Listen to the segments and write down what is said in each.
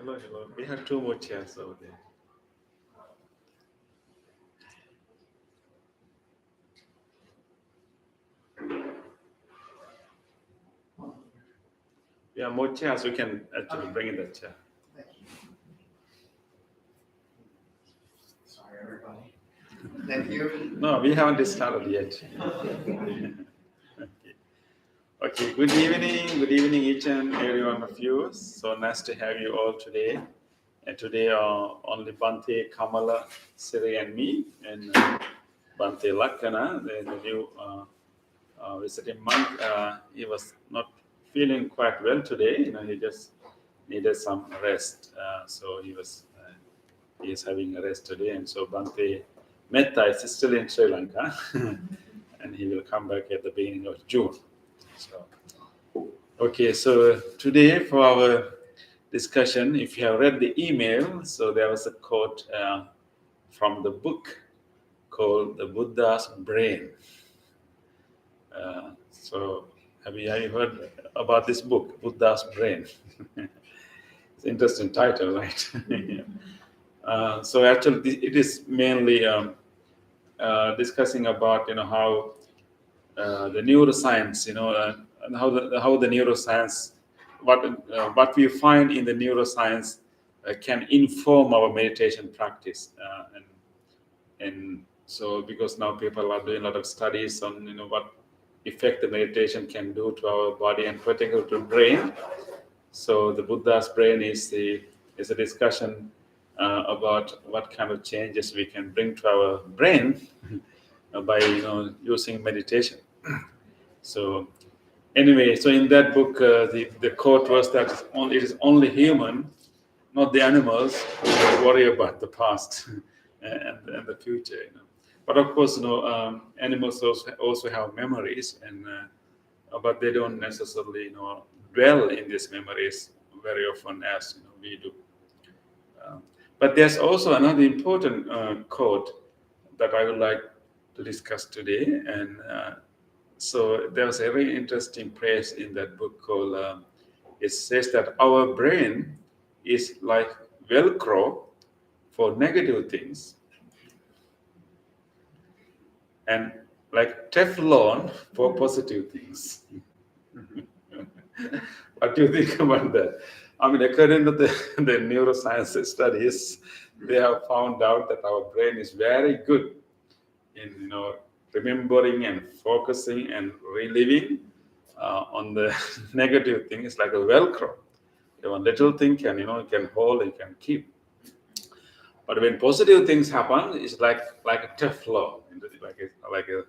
Hello, hello. We have two more chairs over there. We have more chairs. We can actually bring in the chair. Thank you. Sorry, everybody. Thank you. No, we haven't started yet. Okay. Good evening, each and every one of you. So nice to have you all today. And today, only Bante, Kamala, Siri, and me, and Bante Lakana, the new visiting monk. He was not feeling quite well today. He just needed some rest. So he is having a rest today. And so Bante Metta is still in Sri Lanka, and he will come back at the beginning of June. So, okay, so today for our discussion, if you have read the email, so there was a quote from the book called The Buddha's Brain. So have you heard about this book, Buddha's Brain? It's an interesting title, right? So actually, it is mainly discussing about how the neuroscience, and how the neuroscience, what we find in the neuroscience can inform our meditation practice, and so because now people are doing a lot of studies on what effect the meditation can do to our body and particularly to brain. So the Buddha's Brain is a discussion about what kind of changes we can bring to our brain by using meditation. So anyway, so in that book, the quote was that it is only human, not the animals, who worry about the past and the future. But of course, animals also have memories, and but they don't necessarily dwell in these memories very often as we do. But there's also another important quote that I would like to discuss today, and so there's a very interesting phrase in that book called, it says that our brain is like Velcro for negative things and like Teflon for positive things. What do you think about that? I mean, according to the neuroscience studies, they have found out that our brain is very good in remembering and focusing and reliving on the negative thing. It's like a Velcro. One little thing can can hold and can keep. But when positive things happen, it's like a Teflon, like a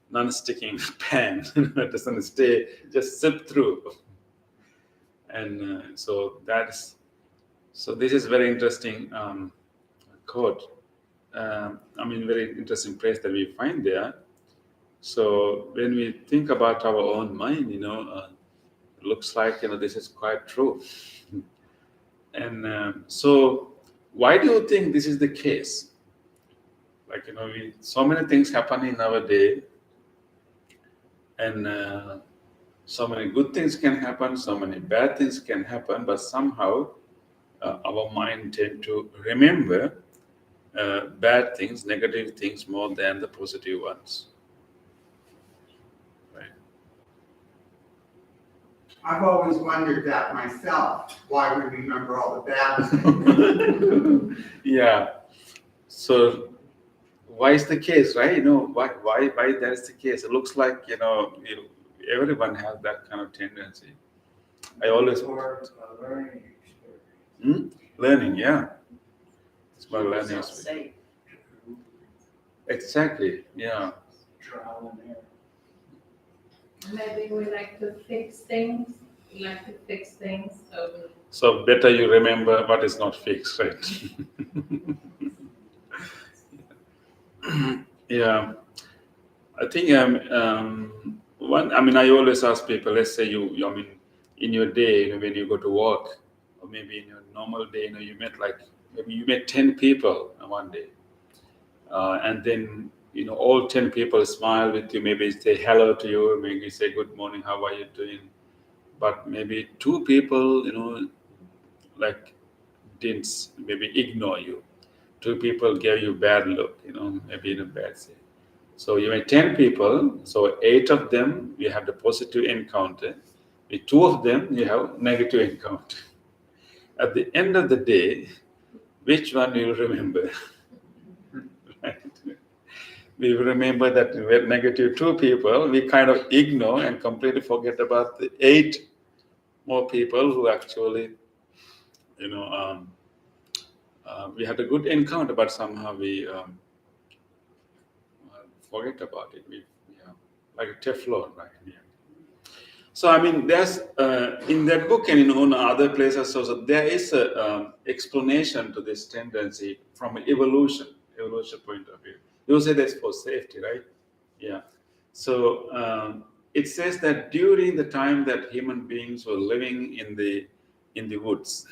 non-sticking pan. It doesn't stay, just slip through. And so this is very interesting quote. Very interesting phrase that we find there. So when we think about our own mind, it looks like this is quite true. And so why do you think this is the case? Like so many things happen in our day, and so many good things can happen, so many bad things can happen, but somehow our mind tend to remember bad things, negative things more than the positive ones. Right. I've always wondered that myself, why we remember all the bad things. Yeah. So why is the case, right? Why that is the case? It looks like everyone has that kind of tendency. I always learning experience. Learning, yeah. It's about learning experience. Exactly, yeah. Trial and error. Maybe we like to fix things. So better you remember what is not fixed, right? Yeah. I think I always ask people, let's say in your day, when you go to work, or maybe in your normal day, maybe you met 10 people in one day. And then all 10 people smile with you, maybe say hello to you, maybe say good morning, how are you doing? But maybe 2 people like didn't maybe ignore you. 2 people gave you bad look, maybe in a bad way. So you had 10 people, so 8 of them you have the positive encounter. With 2 of them you have negative encounter. At the end of the day, which one you remember? Right? We remember that with negative 2 people, we kind of ignore and completely forget about the 8 more people who actually, we had a good encounter, but somehow we forget about it. Like a Teflon, right? Yeah. So I mean, there's in that book and in other places also there is a explanation to this tendency from an evolution point of view. You say that's for safety, right? Yeah. So it says that during the time that human beings were living in the woods,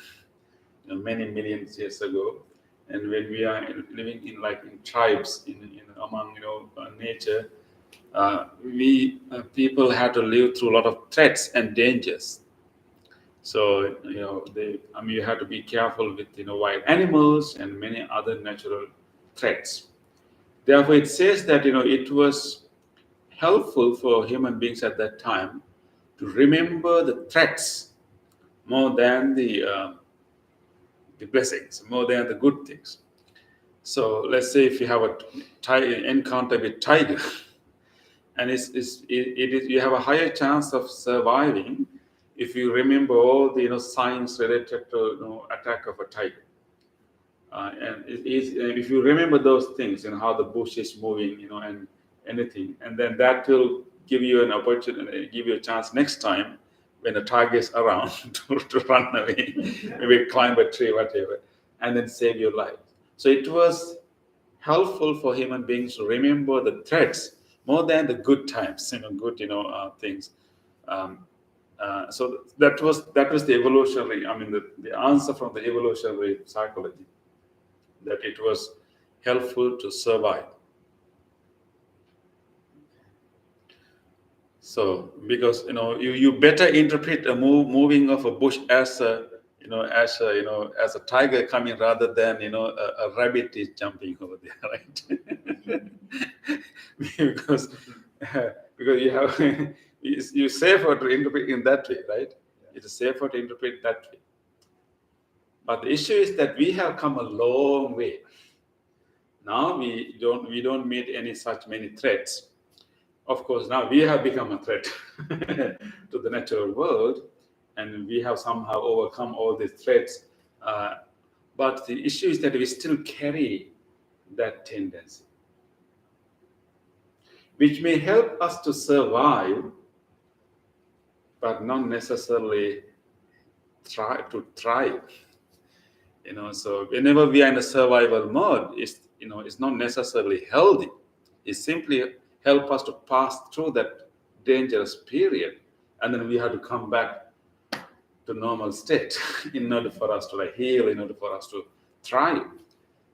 many millions years ago, and when we are living in tribes in among nature, we people had to live through a lot of threats and dangers. So you had to be careful with wild animals and many other natural threats. Therefore, it says that it was helpful for human beings at that time to remember the threats more than the blessings, more than the good things. So let's say if you have a encounter with tiger, and it is you have a higher chance of surviving if you remember all the signs related to attack of a tiger. And if you remember those things and how the bush is moving, and anything, and then that will give you an opportunity, give you a chance next time when the tiger is around to run away, maybe climb a tree, whatever, and then save your life. So it was helpful for human beings to remember the threats more than the good times, good things. So that was the evolutionary. I mean, the answer from the evolutionary psychology, that it was helpful to survive. So because you better interpret a moving of a bush as a as a tiger coming rather than a rabbit is jumping over there, right? because you have you safer to interpret in that way, right? It is safer to interpret that way. But the issue is that we have come a long way. Now we don't meet any such many threats. Of course, now we have become a threat to the natural world, and we have somehow overcome all these threats. But the issue is that we still carry that tendency, which may help us to survive, but not necessarily thrive. So whenever we are in a survival mode, it's not necessarily healthy. It's simply help us to pass through that dangerous period, and then we have to come back to normal state in order for us to heal, in order for us to thrive.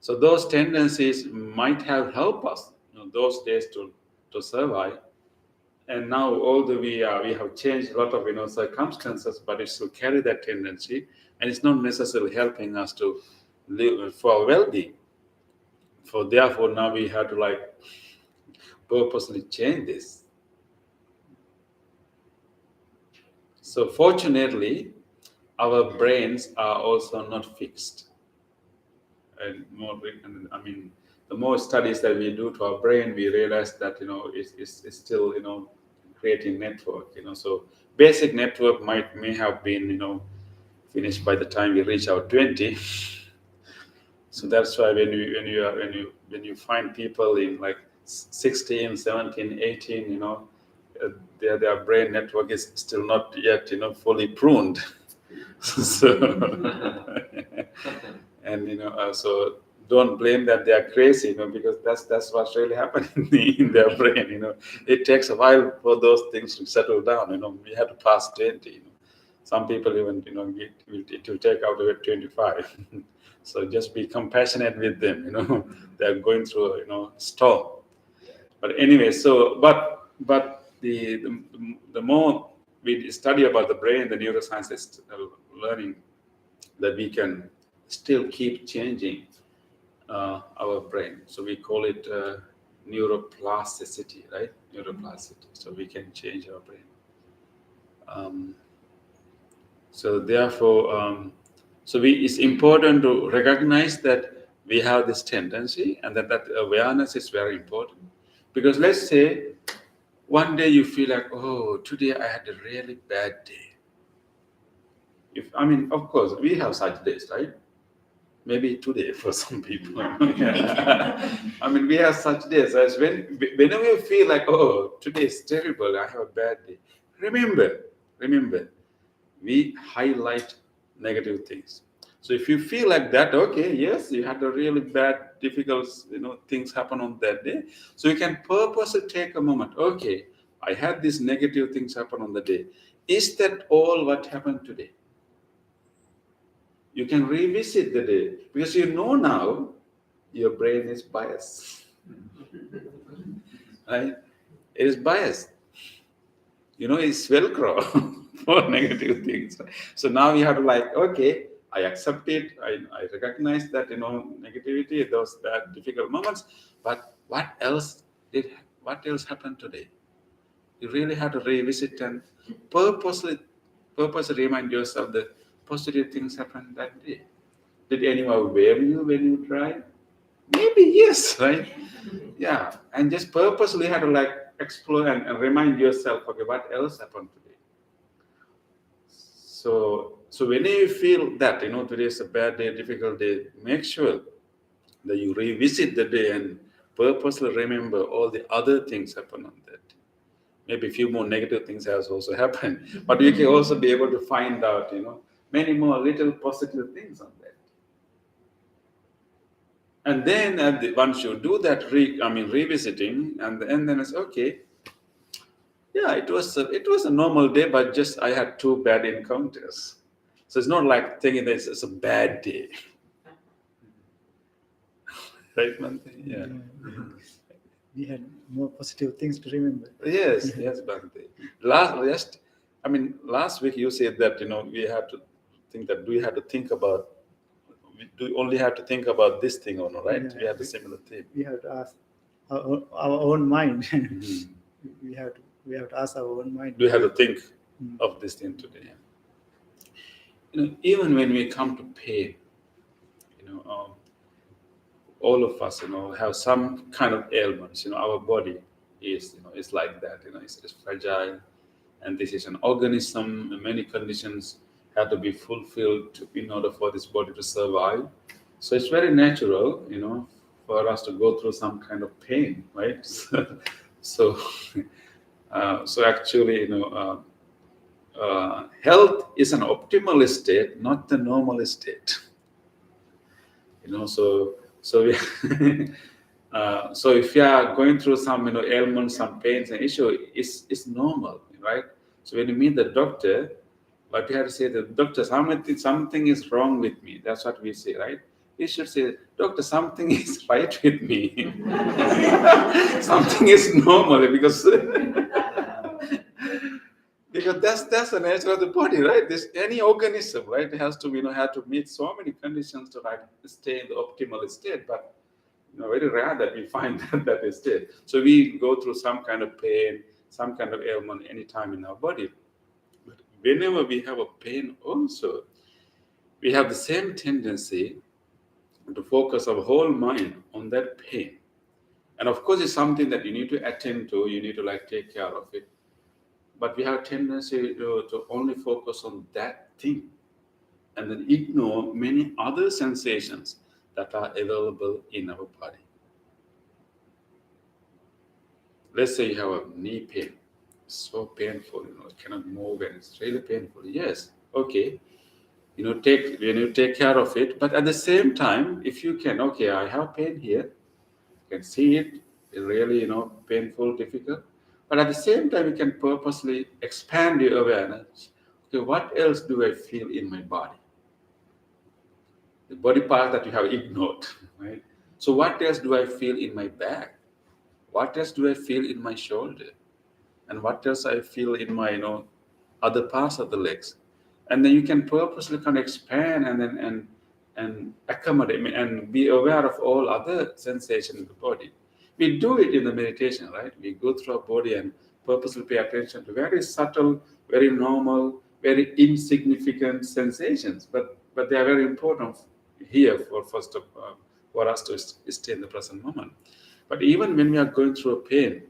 So those tendencies might have helped us those days to survive. And now, although we have changed a lot of circumstances, but it still carry that tendency, and it's not necessarily helping us to live for our well-being. Therefore, now we have to purposely change this. So fortunately, our brains are also not fixed. And the more studies that we do to our brain, we realize that it's still creating network. So basic network may have been finished by the time we reach our 20. So that's why when you find people in 16, 17, 18, their brain network is still not yet fully pruned. So and so don't blame that they are crazy, because that's what's really happening in their brain. It takes a while for those things to settle down. We have to pass 20. Some people even it will take out to 25. So just be compassionate with them. They're going through a storm. But anyway, so but the more we study about the brain, the neuroscientists are learning that we can still keep changing our brain. So we call it neuroplasticity, right? Neuroplasticity. So we can change our brain. Um, so therefore, it's important to recognize that we have this tendency, and that awareness is very important. Because let's say one day you feel like, oh, today I had a really bad day. Of course, we have such days, right? Maybe today for some people. We have such days. As whenever you feel like, oh, today is terrible, I have a bad day. Remember, we highlight negative things. So if you feel like that, okay, yes, you had a really bad, difficult, things happen on that day. So you can purposely take a moment. Okay, I had these negative things happen on the day. Is that all what happened today? You can revisit the day because now your brain is biased. Right? It is biased. It's Velcro for negative things. So now you have to okay, I accept it. I recognize that, negativity, those bad, difficult moments. But what else happened today? You really have to revisit and purposely remind yourself that positive things happened that day. Did anyone wave you when you tried? Maybe yes, right? Yeah, and just purposely have to explore and remind yourself, okay, what else happened today? So when you feel that today is a bad day, difficult day, make sure that you revisit the day and purposely remember all the other things happen on that. Maybe a few more negative things has also happened, but you can also be able to find out, many more little positive things on that. And then once you do that, revisiting, and then it's okay. Yeah, it was a normal day, but just I had two bad encounters. So it's not like thinking that it's a bad day, right, Mante? Yeah. We had more positive things to remember. Yes, Bhante. Last week you said that we have to think that we have to think about. We do only have to think about this thing or not, right? Yeah. We have a similar theme. We have to ask our own mind. Mhm. we have to ask our own mind. We have to think Mm. of this thing today. Even when we come to pain, all of us, have some kind of ailments. Our body is, it's like that. It's fragile, and this is an organism. And many conditions have to be fulfilled in order for this body to survive. So it's very natural, for us to go through some kind of pain, right? so, actually, health is an optimal state, not the normal state. So if you are going through some ailments, some pains and issue, it's normal, right? So when you meet the doctor, what you have to say, the doctor, something is wrong with me. That's what we say, right? You should say, doctor, something is right with me. Something is normal because that's the nature of the body, right? Any organism, right, has to have to meet so many conditions to stay in the optimal state, but very rare that we find that state. So we go through some kind of pain, some kind of ailment anytime in our body. But whenever we have a pain also, we have the same tendency to focus our whole mind on that pain. And of course, it's something that you need to attend to, you need to take care of it. But we have a tendency to only focus on that thing and then ignore many other sensations that are available in our body. Let's say you have a knee pain, so painful, cannot move and it's really painful. Yes, okay, take care of it. But at the same time, if you can, okay, I have pain here, you can see it, it's really, painful, difficult. But at the same time, you can purposely expand your awareness. Okay, what else do I feel in my body? The body part that you have ignored, right? So what else do I feel in my back? What else do I feel in my shoulder? And what else I feel in my, other parts of the legs? And then you can purposely kind of expand and and accommodate and be aware of all other sensations in the body. We do it in the meditation, right? We go through our body and purposely pay attention to very subtle, very normal, very insignificant sensations, but they are very important here for us to stay in the present moment. But even when we are going through a pain,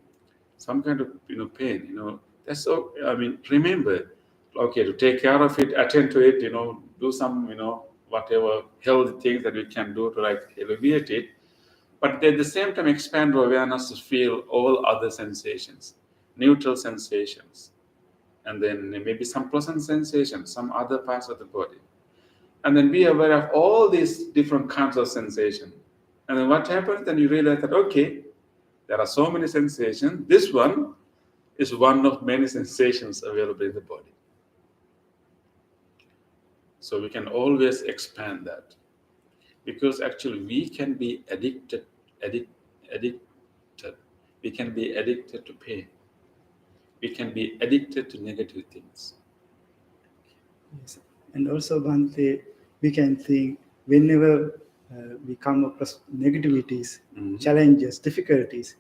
some kind of pain, that's so. I mean, remember, okay, to take care of it, attend to it, do some whatever healthy things that we can do to like alleviate it, but at the same time expand our awareness to feel all other sensations, neutral sensations, and then maybe some pleasant sensations, some other parts of the body, and then be aware of all these different kinds of sensation. And then what happens? Then you realize that okay, there are so many sensations. This one is one of many sensations available in the body. So we can always expand that, because actually we can be addicted. We can be addicted to pain. We can be addicted to negative things. Yes. And also, Bhante, we can think whenever we come across negativities, Mhm. challenges, difficulties,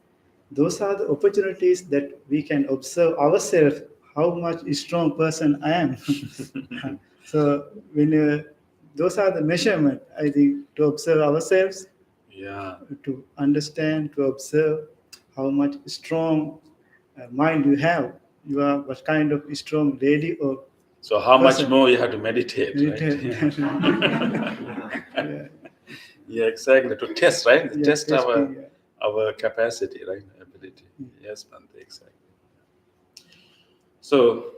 those are the opportunities that we can observe ourselves how much strong person I am. So when those are the measurement, I think, to observe ourselves, Yeah. to understand, to observe how much strong mind you have. You are what kind of strong lady or So how much person. more you have to meditate, Meditate. right? Yeah. Yeah, exactly. To test, right? To Yeah, test testing, yeah. our capacity, right? Ability. Mm. Yes, Bhante, exactly. So,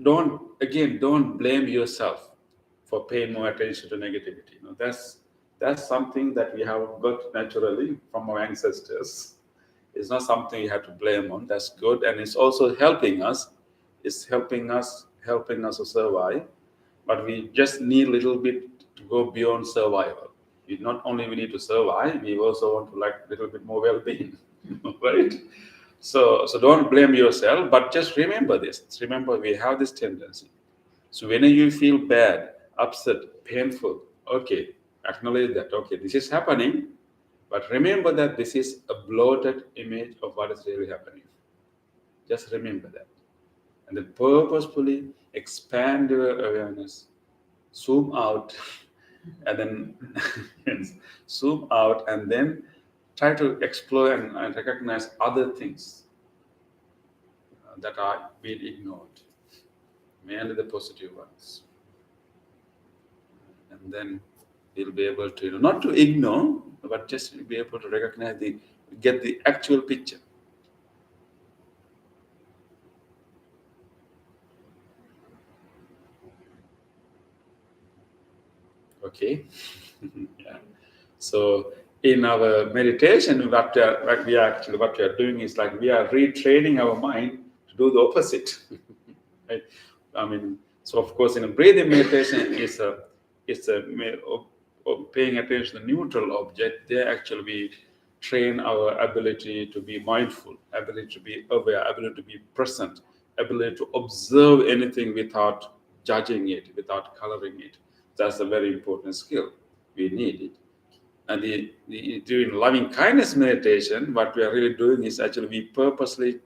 don't blame yourself for paying more attention to negativity. That's something that we have got naturally from our ancestors. It's not something you have to blame on. That's good, and it's also helping us. It's helping us to survive. But we just need a little bit to go beyond survival. We need to survive. We also want to like a little bit more well-being, right? So don't blame yourself, but just remember this. Remember, we have this tendency. So whenever you feel bad, upset, painful, okay, acknowledge that. Okay, this is happening, but remember that this is a bloated image of what is really happening. Just remember that. And then purposefully expand your awareness, zoom out, and then zoom out, and then try to explore and recognize other things that are being ignored, mainly the positive ones. And then you'll be able to, not to ignore, but just be able to recognize get the actual picture. Okay. Yeah. So in our meditation, what we are doing is like we are retraining our mind to do the opposite. Right? I mean, so of course, in a breathing meditation, paying attention to the neutral object. There actually we train our ability to be mindful, ability to be aware, ability to be present, ability to observe anything without judging it, without coloring it. That's a very important skill. We need it. And during loving kindness meditation, what we are really doing is actually we purposely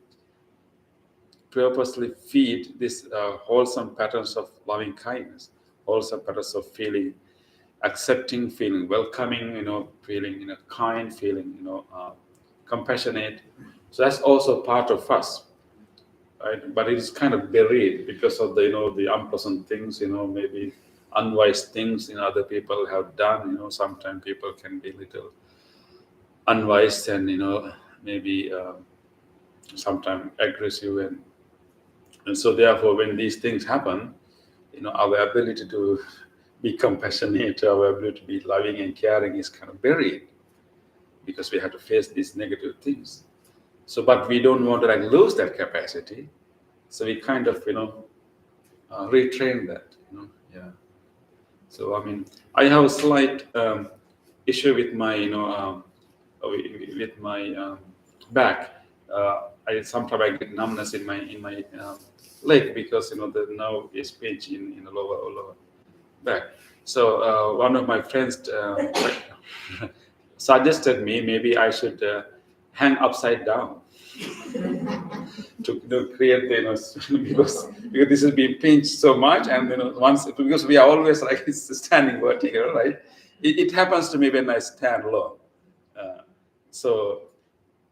feed this wholesome patterns of loving kindness, wholesome patterns of feeling, accepting, feeling welcoming, feeling kind, feeling compassionate. So that's also part of us, right? But it is kind of buried because of the unpleasant things, maybe unwise things other people have done. Sometimes people can be little unwise and maybe sometimes aggressive, and so therefore when these things happen, our ability to be compassionate, our ability to be loving and caring is kind of buried because we have to face these negative things. So but we don't want to like lose that capacity, so we kind of retrain that. Yeah. So I mean, I have a slight issue with my with my back. I sometimes I get numbness in my leg because the nerve is pinched in the lower. back. So one of my friends suggested me maybe I should hang upside down to create because this is being pinched so much, and once because we are always like standing vertical, right? It happens to me when I stand low. Uh, so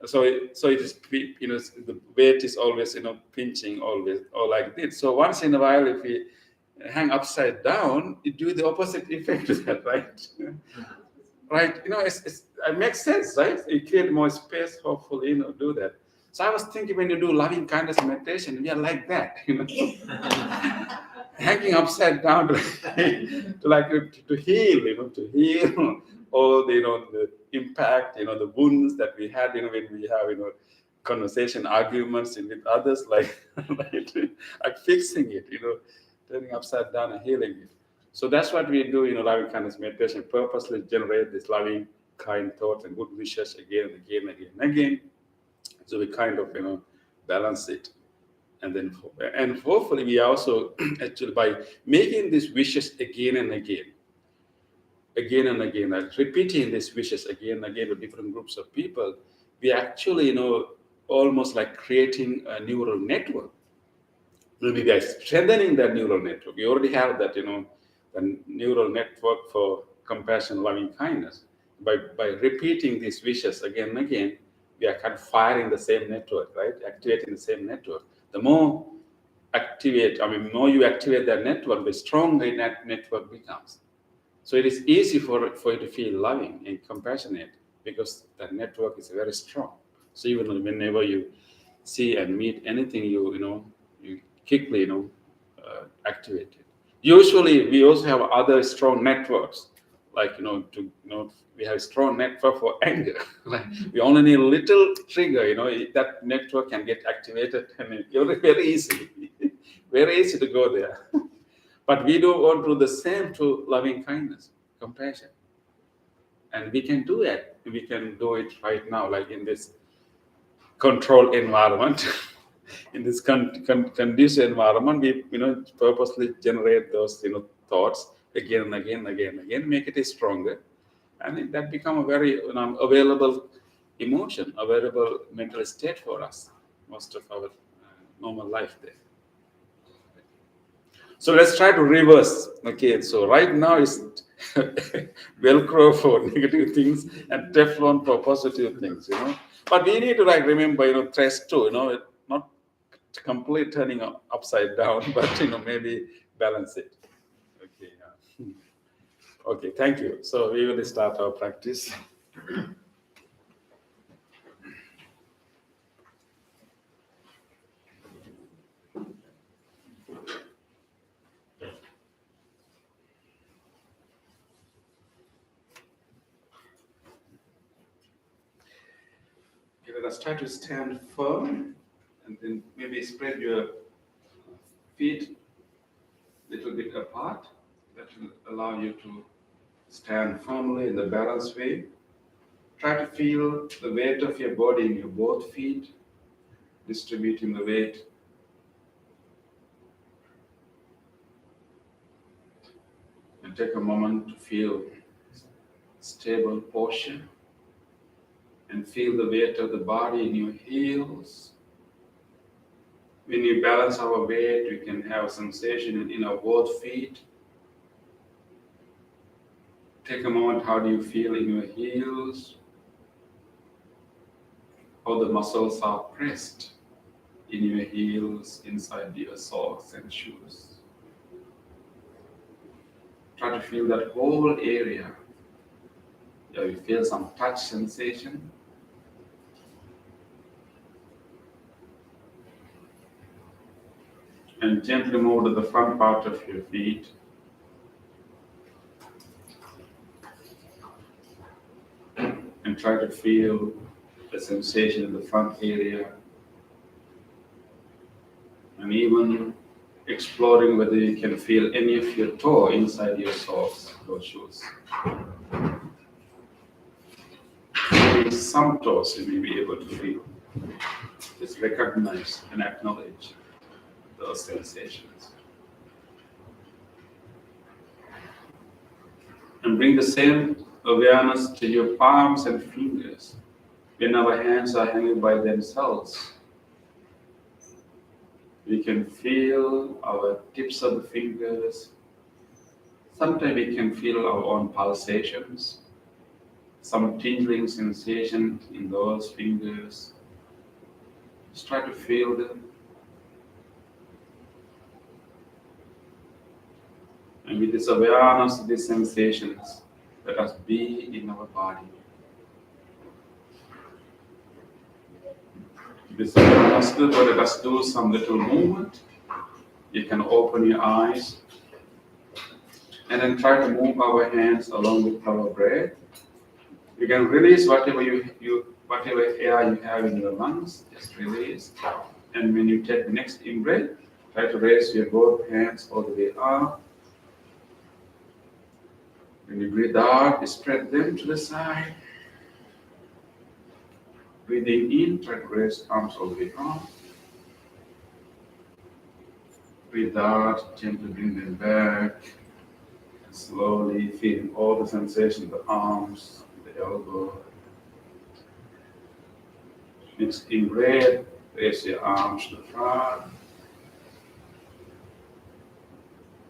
it is the weight is always pinching always or like this. So once in a while, if we hang upside down, it do the opposite effect to that, right? Right? It makes sense, right? You create more space, hopefully, do that. So I was thinking when you do loving kindness meditation, we are like that, hanging upside down to heal, to heal all the impact, the wounds that we had, when we have, conversation, arguments with others, like, like fixing it, turning upside down and healing it. So that's what we do, loving kindness meditation, purposely generate this loving, kind thoughts and good wishes again and again and again and again. So we kind of, balance it. And hopefully we also actually by making these wishes again and again, like repeating these wishes again and again with different groups of people, we actually, almost like creating a neural network. Maybe we are strengthening that neural network. We already have that, the neural network for compassion, loving kindness. By repeating these wishes again and again, we are kind of firing the same network, right? Activating the same network. The more you activate that network, the stronger that network becomes. So it is easy for you to feel loving and compassionate because that network is very strong. So even whenever you see and meet anything, you quickly activate it. Usually, we also have other strong networks, like we have a strong network for anger. Like we only need a little trigger, that network can get activated, and it's very easy, very easy to go there. But we do want to do the same to loving kindness, compassion, and we can do it. We can do it right now, like in this controlled environment. In this conducive environment, we purposely generate those thoughts again and again and again and again, make it stronger, and that become a very available emotion, available mental state for us most of our normal life there. So let's try to reverse. Okay, so right now it's Velcro for negative things and Teflon for positive things, But we need to remember, stress too, not complete turning upside down, but maybe balance it. Okay. Okay. Thank you. So we will start our practice. Okay, let us try to stand firm, and then maybe spread your feet a little bit apart. That will allow you to stand firmly in the balanced way. Try to feel the weight of your body in your both feet, distributing the weight. And take a moment to feel stable posture. And feel the weight of the body in your heels. When you balance our weight, we can have sensation in our both feet. Take a moment, how do you feel in your heels? How the muscles are pressed in your heels, inside your socks and shoes. Try to feel that whole area. You feel some touch sensation. And gently move to the front part of your feet. And try to feel the sensation in the front area. And even exploring whether you can feel any of your toe inside your socks or shoes. Maybe some toes you may be able to feel. Just recognize and acknowledge those sensations. And bring the same awareness to your palms and fingers when our hands are hanging by themselves. We can feel our tips of the fingers. Sometimes we can feel our own pulsations, some tingling sensation in those fingers. Just try to feel them. And with this awareness of these sensations, let us be in our body. This awareness, let us do some little movement. You can open your eyes and then try to move our hands along with our breath. You can release whatever whatever air you have in your lungs, just release. And when you take the next in-breath, try to raise your both hands all the way up. When you breathe out, you spread them to the side. Breathing in, try to raise arms all the way up. Breathe out, gently bring them back. And slowly feeling all the sensation of the arms, the elbow. Next in breath, raise your arms to the front.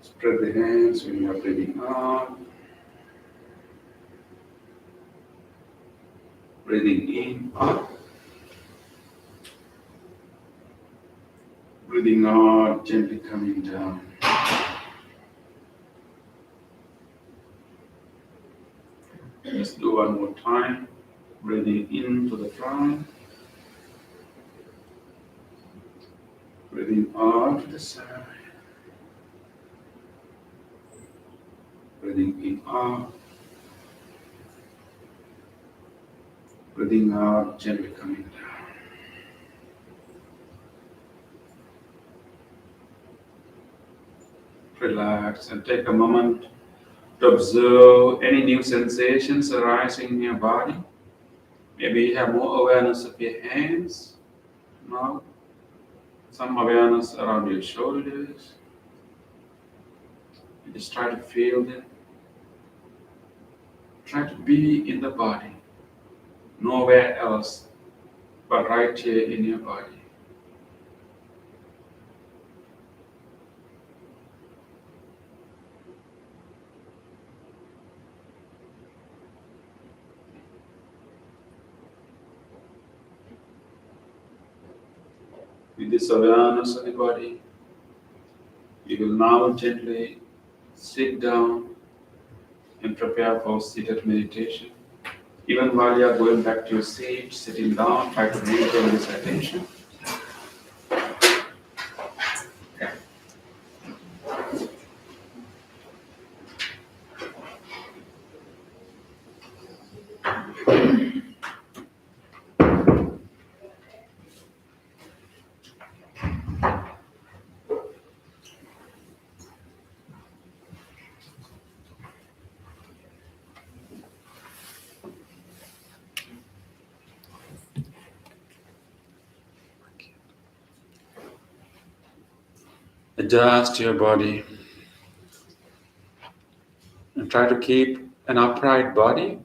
Spread the hands when you are breathing out. Breathing in, up. Breathing out, gently coming down. Let's do one more time. Breathing into the front. Breathing out to the side. Breathing in, up. Breathing out, gently coming down. Relax and take a moment to observe any new sensations arising in your body. Maybe you have more awareness of your hands now, some awareness around your shoulders. You just try to feel them. Try to be in the body, nowhere else but right here in your body. With this awareness of the body, you will now gently sit down and prepare for seated meditation. Even while you are going back to your seat, sitting down, try to maintain this attention. Adjust your body and try to keep an upright body,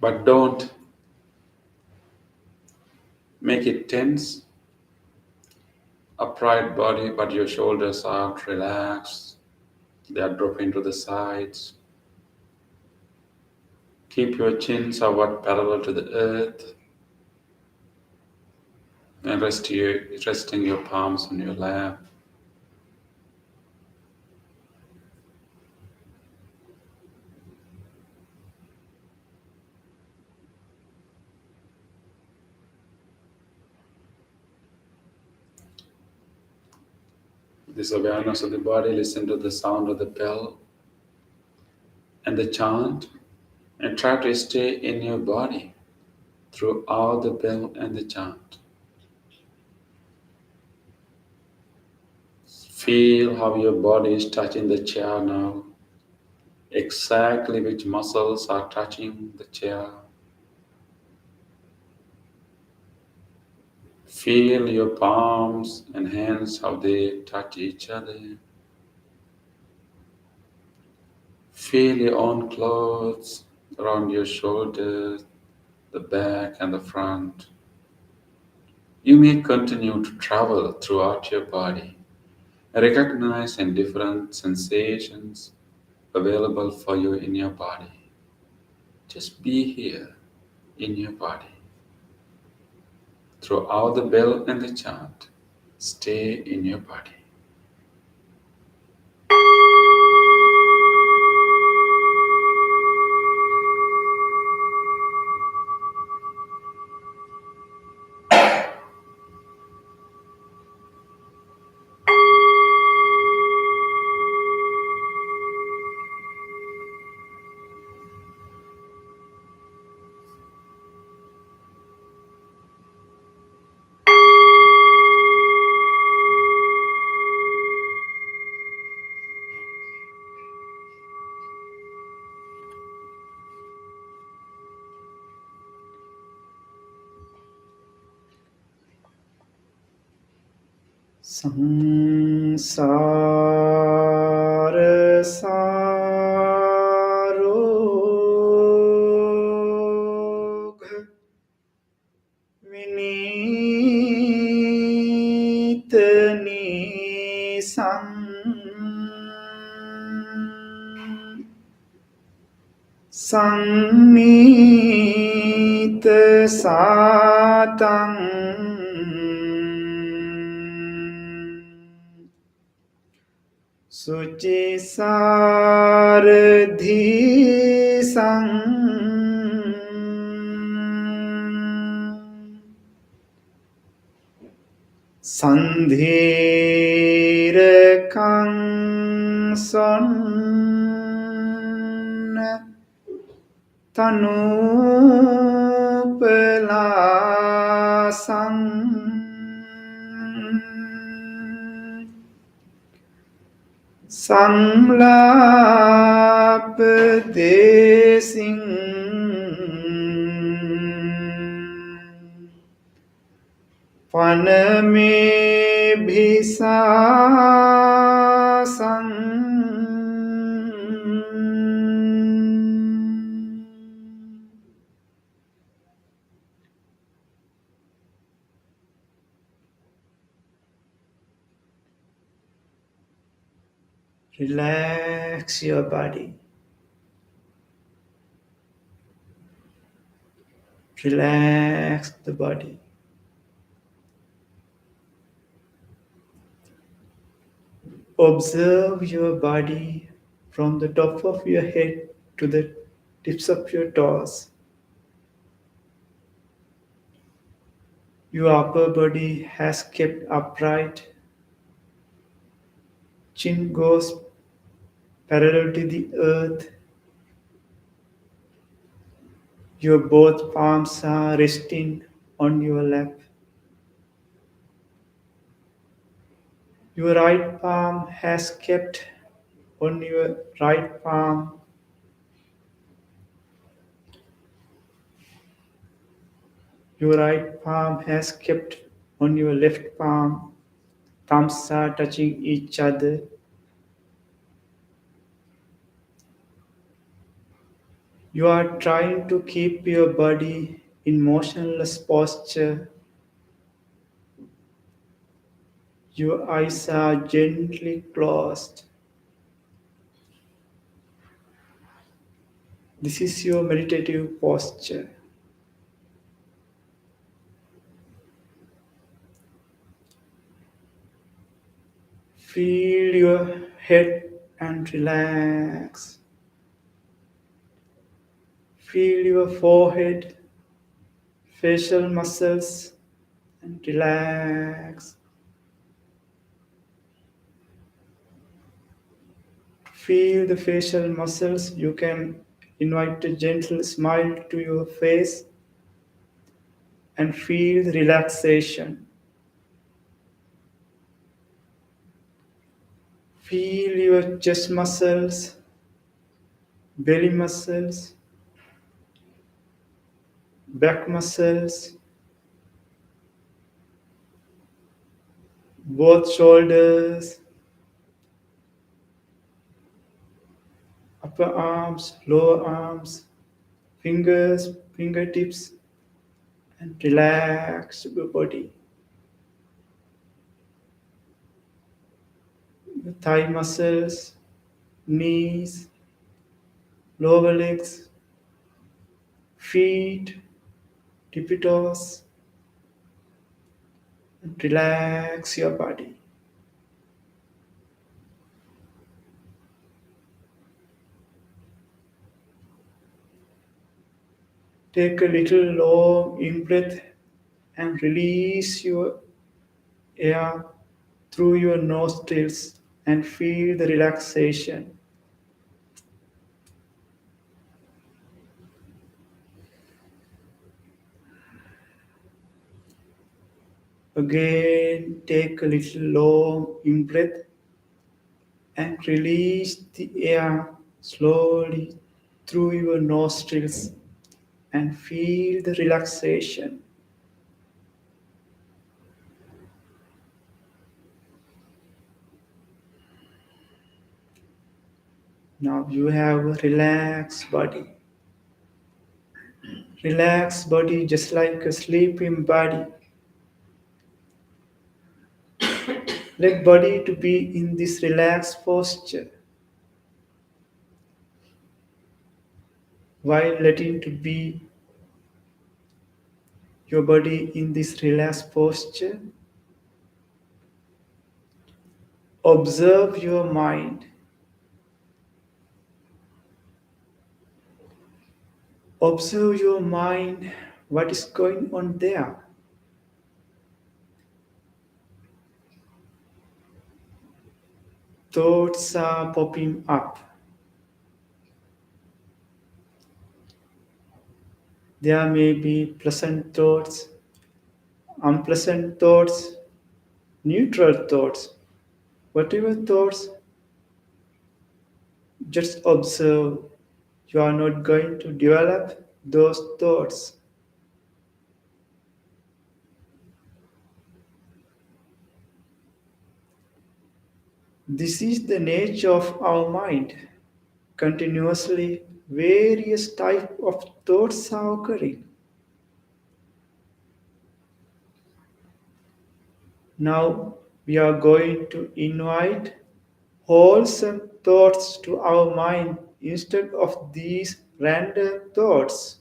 but don't make it tense. Upright body, but your shoulders are relaxed. They are dropping to the sides. Keep your chin somewhat parallel to the earth. And resting your palms on your lap. This awareness of the body, listen to the sound of the bell and the chant, and try to stay in your body throughout the bell and the chant. Feel how your body is touching the chair now, exactly which muscles are touching the chair. Feel your palms and hands, how they touch each other. feel your own clothes around your shoulders, the back, and the front. You may continue to travel throughout your body, recognizing different sensations available for you in your body. Just be here in your body. Throughout the bell and the chant, stay in your body. Samsara sarogha vinita nisan sannita satang Suci Saradhi Sang Sandhira Kang Son Tanu Pela Sang Samlap Desing Paname Bhisa Sang Relax your body. Relax the body. Observe your body from the top of your head to the tips of your toes. Your upper body has kept upright. Chin goes parallel to the earth. Your both palms are resting on your lap. Your right palm has kept on your right palm. Your right palm has kept on your left palm. Thumbs are touching each other. You are trying to keep your body in motionless posture. Your eyes are gently closed. This is your meditative posture. Feel your head and relax. Feel your forehead, facial muscles, and relax. Feel the facial muscles. You can invite a gentle smile to your face and feel the relaxation. Feel your chest muscles, belly muscles, back muscles, both shoulders, upper arms, lower arms, fingers, fingertips, and relax your body. The thigh muscles, knees, lower legs, feet, tippy toes, and relax your body. Take a little long in breath and release your air through your nostrils and feel the relaxation. Again, take a little long in breath and release the air slowly through your nostrils and feel the relaxation. Now you have a relaxed body. Relaxed body just like a sleeping body. Let body to be in this relaxed posture while letting to be your body in this relaxed posture. Observe your mind. Observe your mind, what is going on there. Thoughts are popping up. There may be pleasant thoughts, unpleasant thoughts, neutral thoughts. Whatever thoughts, just observe. You are not going to develop those thoughts. This is the nature of our mind. Continuously, various types of thoughts are occurring. Now we are going to invite wholesome thoughts to our mind instead of these random thoughts.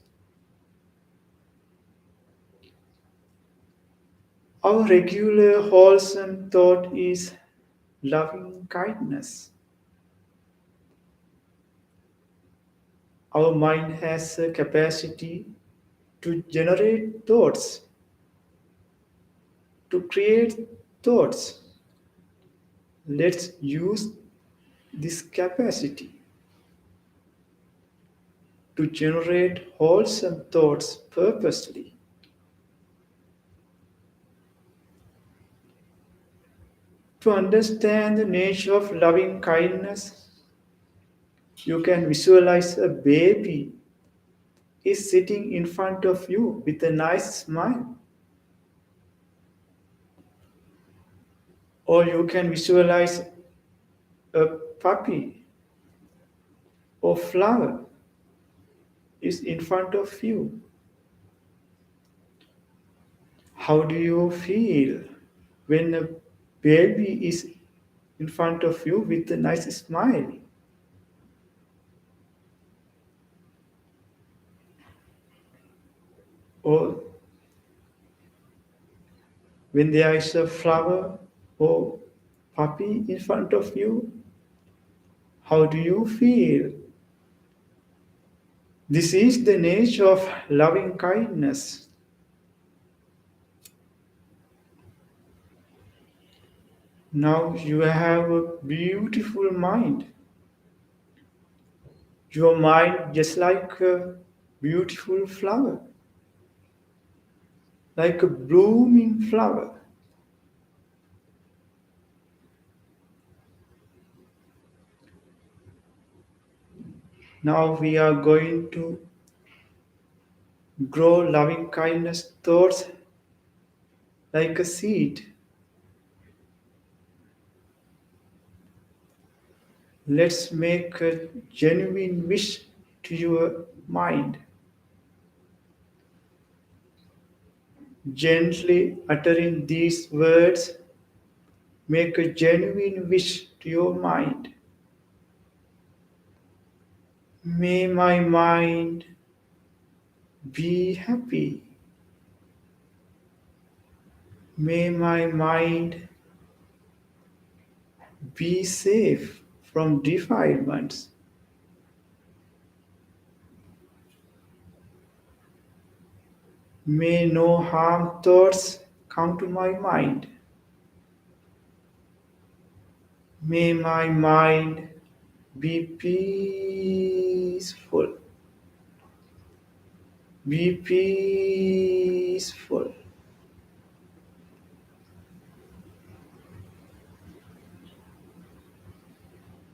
Our regular wholesome thought is loving kindness. Our mind has a capacity to generate thoughts, to create thoughts. Let's use this capacity to generate wholesome thoughts purposely. To understand the nature of loving kindness, you can visualize a baby is sitting in front of you with a nice smile. Or you can visualize a puppy or flower is in front of you. How do you feel when a baby is in front of you with a nice smile? Or when there is a flower or puppy in front of you, how do you feel? This is the nature of loving kindness. Now you have a beautiful mind. Your mind just like a beautiful flower, like a blooming flower. Now we are going to grow loving kindness thoughts like a seed. Let's make a genuine wish to your mind. Gently uttering these words, make a genuine wish to your mind. May my mind be happy. May my mind be safe from defilements. May no harm thoughts come to my mind. May my mind be peaceful. Be peaceful.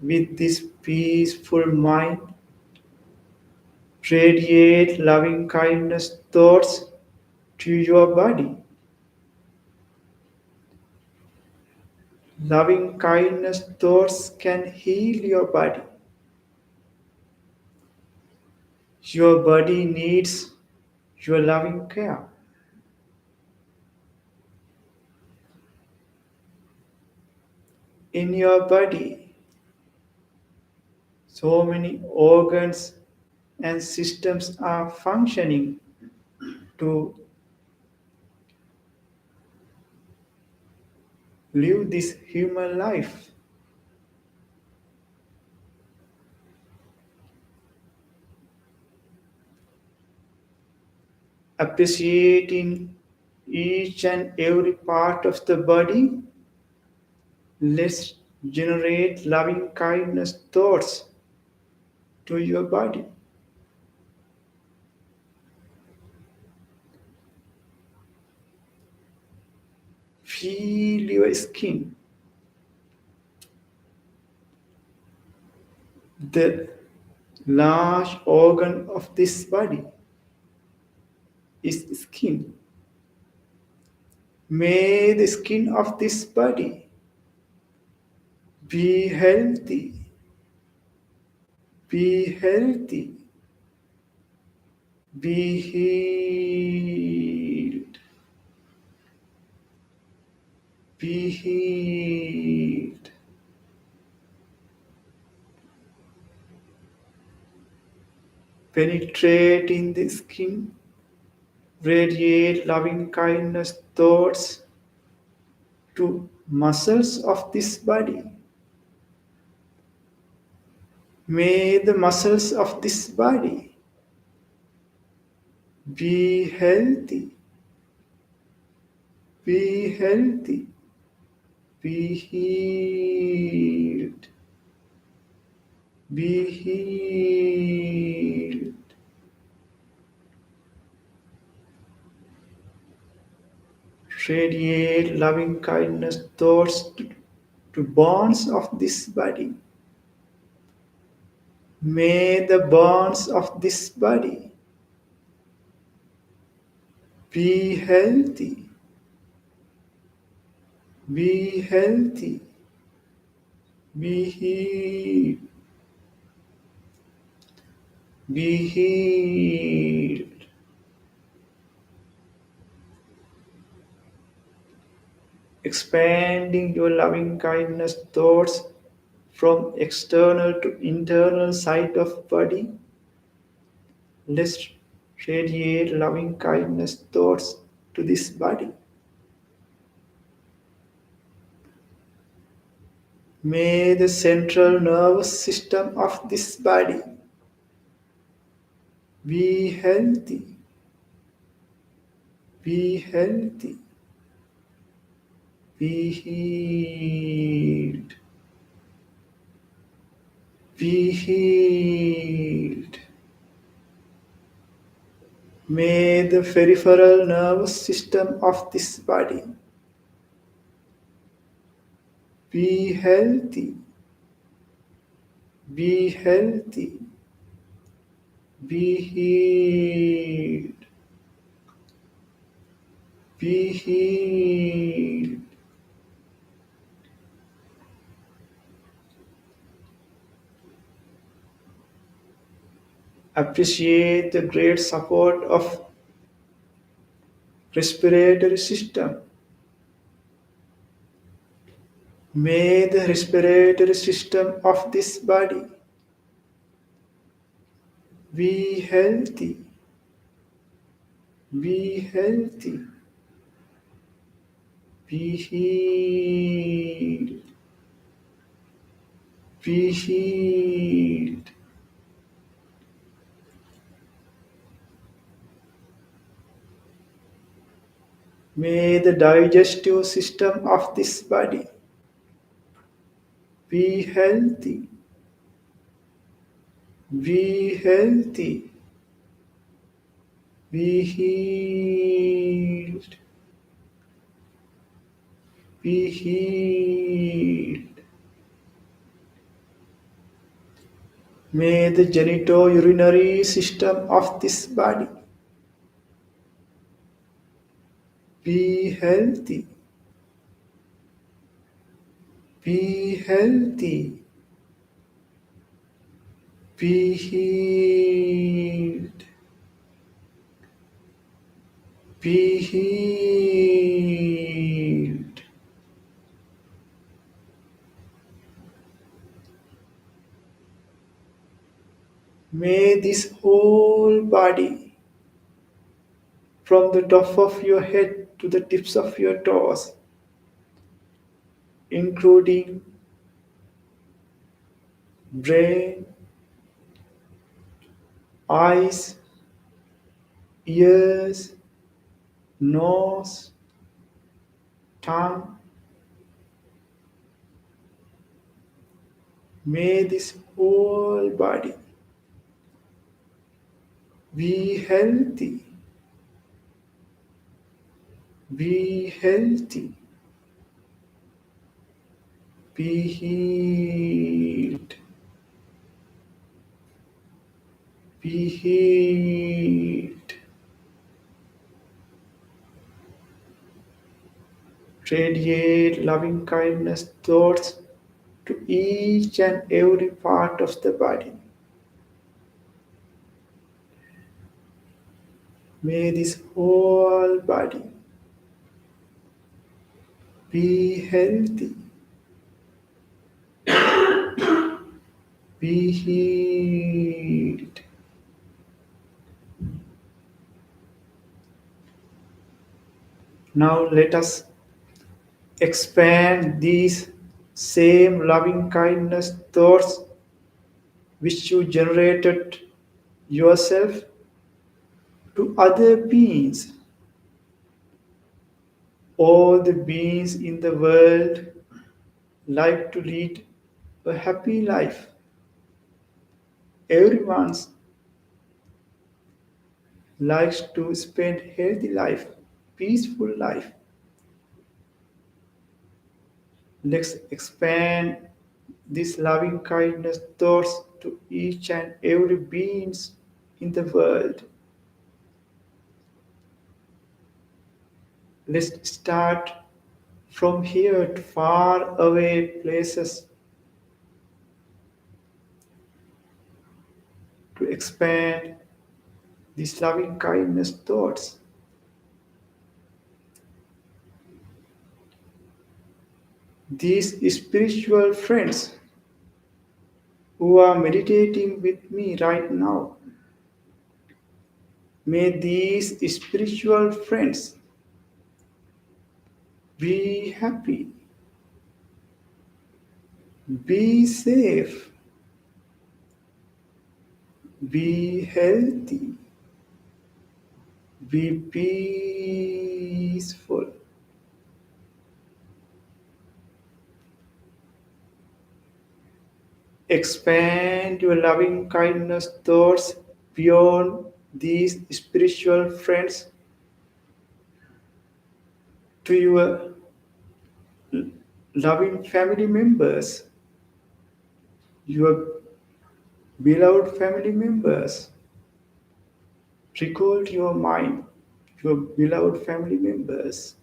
With this peaceful mind, radiate loving kindness thoughts to your body. Loving kindness thoughts can heal your body. Your body needs your loving care. In your body, so many organs and systems are functioning to live this human life. Appreciating each and every part of the body, let's generate loving kindness thoughts to your body. Feel your skin. The large organ of this body is skin. May the skin of this body be healthy, be healthy, be healed, be healed. Penetrating the skin, radiate loving kindness thoughts to muscles of this body. May the muscles of this body be healthy, be healthy, be healed, be healed. Radiate loving kindness thoughts to bones of this body. May the bones of this body be healthy, be healthy, be healed, be healed. Expanding your loving kindness thoughts from external to internal side of body, let's radiate loving kindness thoughts to this body. May the central nervous system of this body be healthy, be healthy, be healed, be healed. May the peripheral nervous system of this body be healthy, be healthy, be healed, be healed. Appreciate the great support of respiratory system. May the respiratory system of this body be healthy, be healthy, be healed, be healed. May the digestive system of this body be healthy, be healthy, be healed, be healed. May the genitourinary system of this body be healthy, be healthy, be healed, be healed. May this whole body, from the top of your head to the tips of your toes, including brain, eyes, ears, nose, tongue, may this whole body be healthy, be healthy, be healed, be healed. Radiate loving kindness thoughts to each and every part of the body. May this whole body be healthy, be healed. Now let us expand these same loving kindness thoughts which you generated yourself to other beings. All the beings in the world like to lead a happy life. Everyone likes to spend healthy life, peaceful life. Let's expand this loving kindness thoughts to each and every beings in the world. Let's start from here to far away places to expand these loving kindness thoughts. These spiritual friends who are meditating with me right now, may these spiritual friends be happy, be safe, be healthy, be peaceful. Expand your loving kindness thoughts beyond these spiritual friends to your loving family members, your beloved family members. Recall to your mind your beloved family members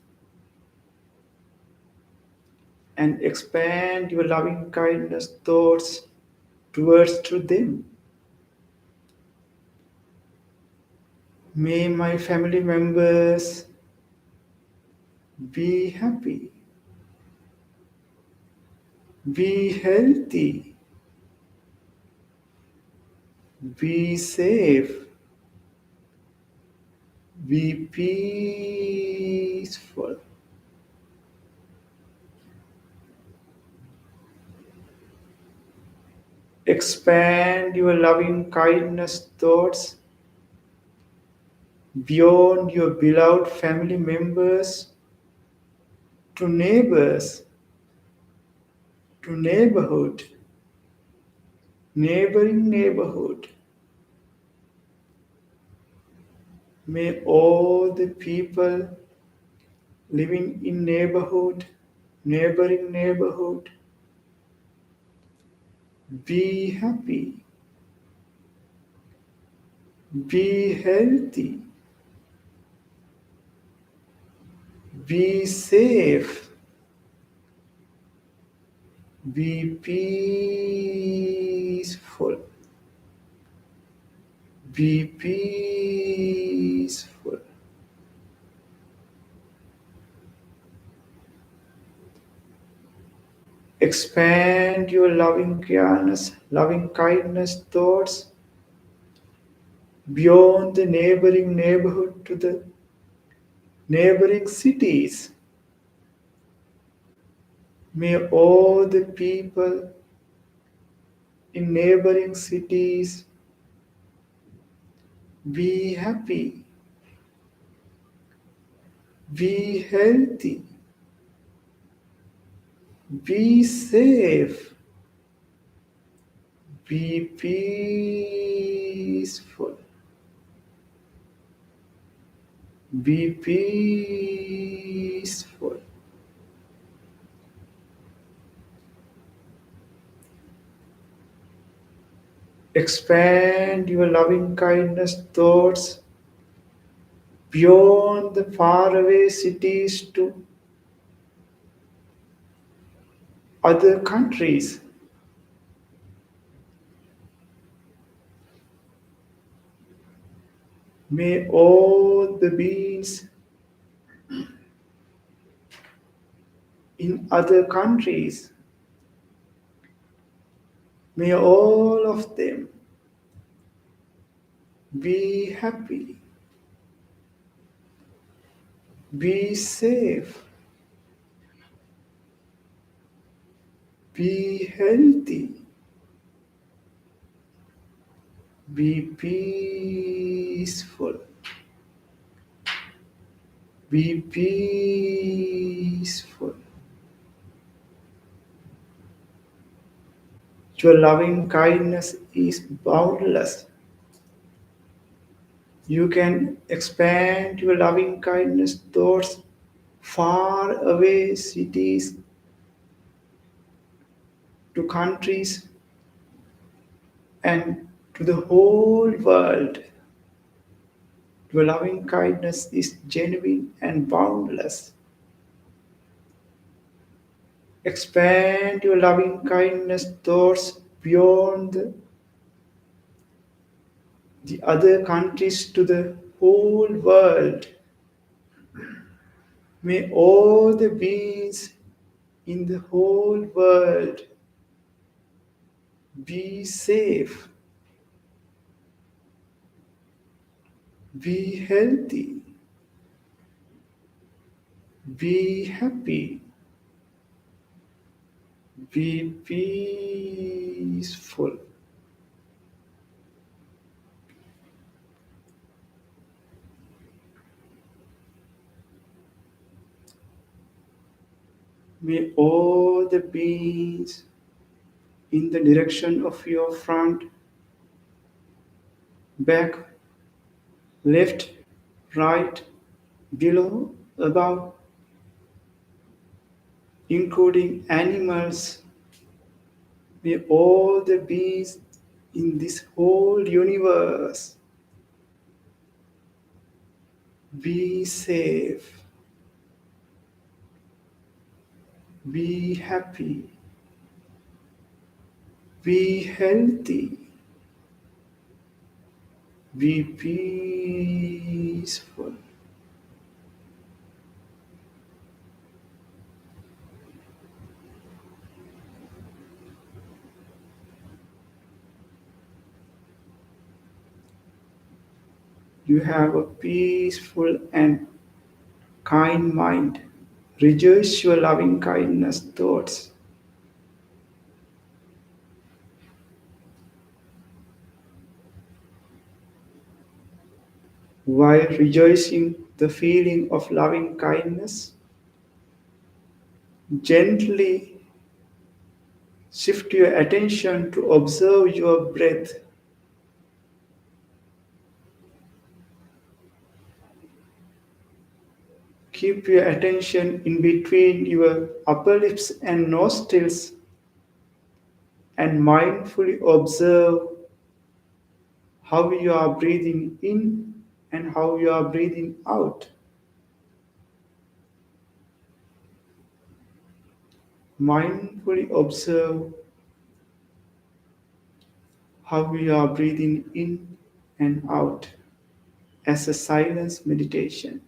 and expand your loving kindness thoughts towards to them. May my family members be happy, be healthy, be safe, be peaceful. Expand your loving kindness thoughts beyond your beloved family members to neighbors, to neighborhood, neighboring neighborhood. May all the people living in neighborhood, neighboring neighborhood, be happy, be healthy, be safe, be peaceful, be peaceful. Expand your loving kindness thoughts beyond the neighboring neighborhood to the neighboring cities. May all the people in neighboring cities be happy, be healthy, be safe, be peaceful, be peaceful. Expand your loving kindness thoughts beyond the faraway cities to other countries. May all the beings in other countries, may all of them be happy, be safe, be healthy, be peaceful, be peaceful. Your loving kindness is boundless. You can expand your loving kindness towards far away cities to countries and to the whole world. Your loving kindness is genuine and boundless. Expand your loving kindness towards beyond the other countries to the whole world. May all the beings in the whole world be safe, be healthy, be happy, be peaceful. May all the beings in the direction of your front, back, left, right, below, above, including animals, may all the beings in this whole universe be safe, be happy, be healthy, Be peaceful. You have a peaceful and kind mind. Rejoice your loving kindness thoughts. While rejoicing the feeling of loving kindness, gently shift your attention to observe your breath. Keep your attention in between your upper lips and nostrils and mindfully observe how you are breathing in and how you are breathing out. Mindfully observe how you are breathing in and out as a silence meditation.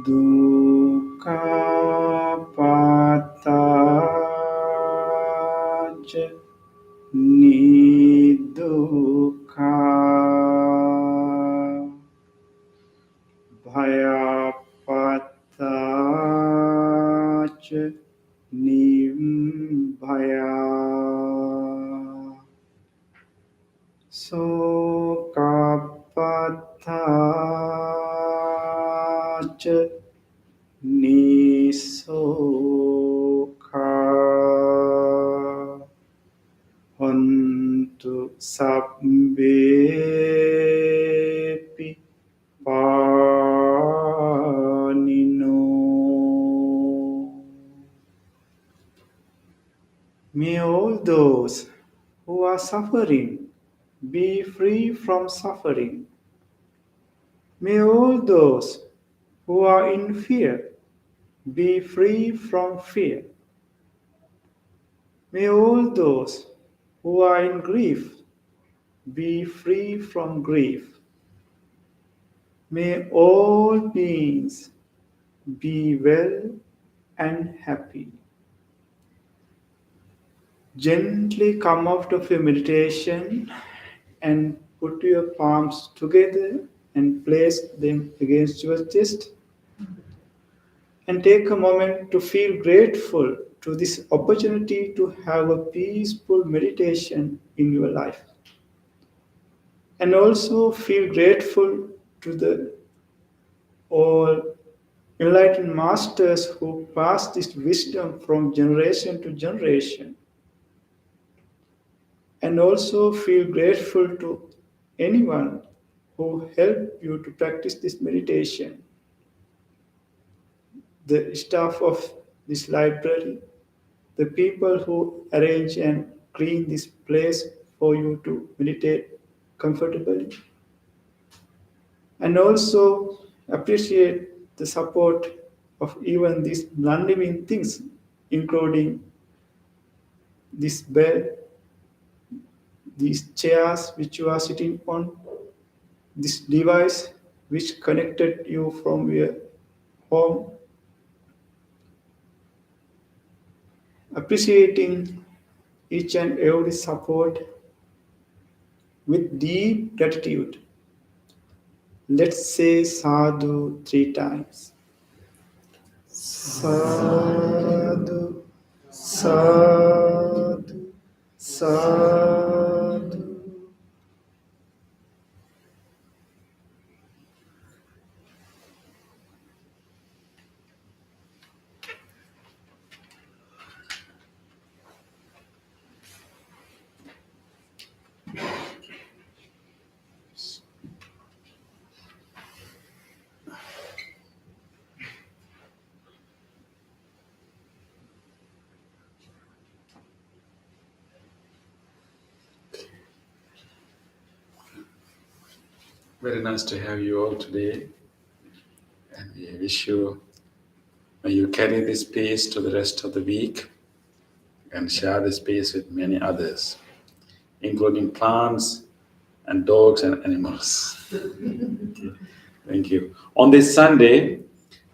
Dukkha Nidukha Bhayapatacha Nimbhaya Sokapatacha Nisokha Hontu Sabbepi Panino. May all those who are suffering be free from suffering. May all those who are in fear be free from fear. May all those who are in grief be free from grief. May all beings be well and happy. Gently come out of your meditation and put your palms together and place them against your chest. And take a moment to feel grateful to this opportunity to have a peaceful meditation in your life. And also feel grateful to the all enlightened masters who passed this wisdom from generation to generation. And also feel grateful to anyone who helped you to practice this meditation. The staff of this library, the people who arrange and clean this place for you to meditate comfortably. And also appreciate the support of even these non-living things, including this bed, these chairs which you are sitting on, this device which connected you from your home. Appreciating each and every support with deep gratitude. Let's say sadhu 3 times. Sadhu, sadhu, sadhu. Very nice to have you all today. And we wish you, may you carry this peace to the rest of the week and share this peace with many others, including plants and dogs and animals. Thank you. On this Sunday,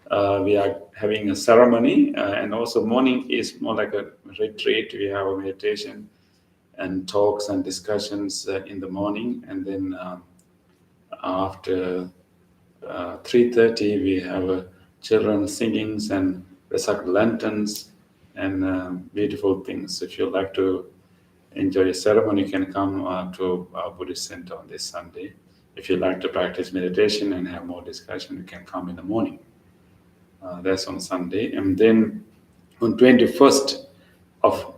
we are having a ceremony, and also morning is more like a retreat. We have a meditation and talks and discussions in the morning, and then after 3:30 we have children singings and Vesak lanterns and beautiful things. If you like to enjoy a ceremony, you can come to our Buddhist Center on this Sunday. If you like to practice meditation and have more discussion, you can come in the morning. That's on Sunday. And then on 21st of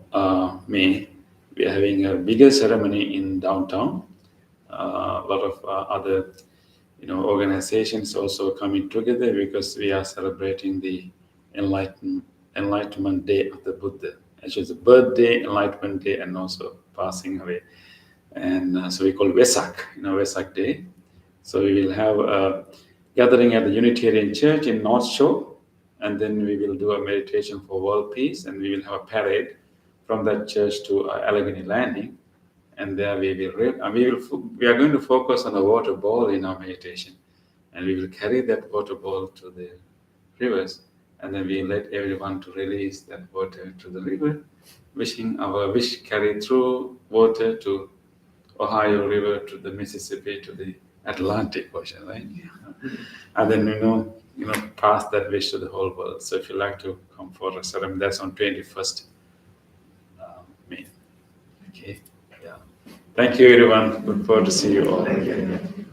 May, we are having a bigger ceremony in downtown. A lot of other organizations also coming together because we are celebrating the Enlightenment Day of the Buddha. Actually, it's a birthday, Enlightenment Day, and also passing away. And so we call Vesak, Vesak Day. So we will have a gathering at the Unitarian Church in North Shore, and then we will do a meditation for world peace, and we will have a parade from that church to Allegheny Landing. And there we are going to focus on a water ball in our meditation, and we will carry that water ball to the rivers, and then we let everyone to release that water to the river wishing our wish carry through water to Ohio River, to the Mississippi, to the Atlantic Ocean, right? And then pass that wish to the whole world. So if you like to come for a ceremony, that's on 21st May. Okay. Yeah. Thank you, everyone. Look forward to see you all. Thank you.